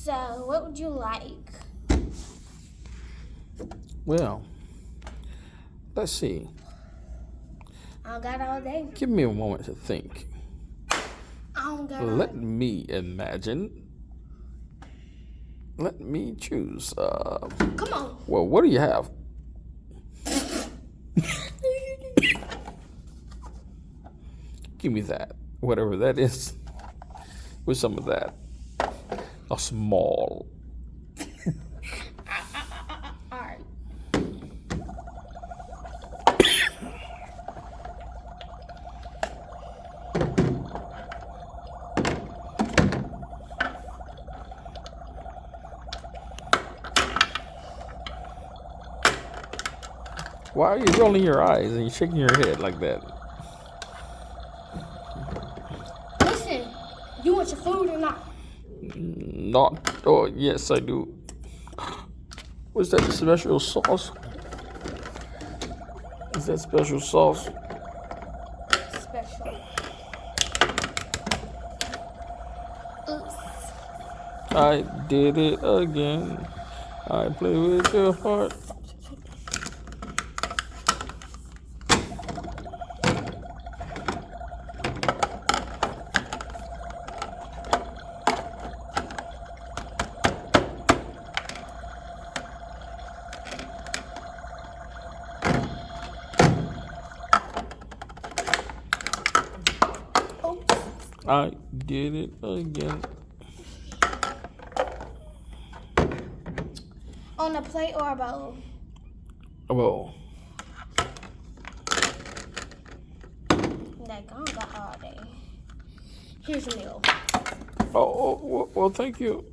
So, what would you like? Well, let's see. I don't got all day. Give me a moment to think. I don't got all Let day. me imagine. Let me choose. Come on. Well, what do you have? Give me that. Whatever that is. With some of that. A small. All right. Why are you rolling your eyes and shaking your head like that? Listen, you want your food or not? Not. Oh, yes, I do. What's that special sauce? Is that special sauce? Special. Oops. I did it again. I play with your heart. Oops. I did it again. On a plate or a bowl? Well, Like, I don't got all day. Here's a meal. well, thank you.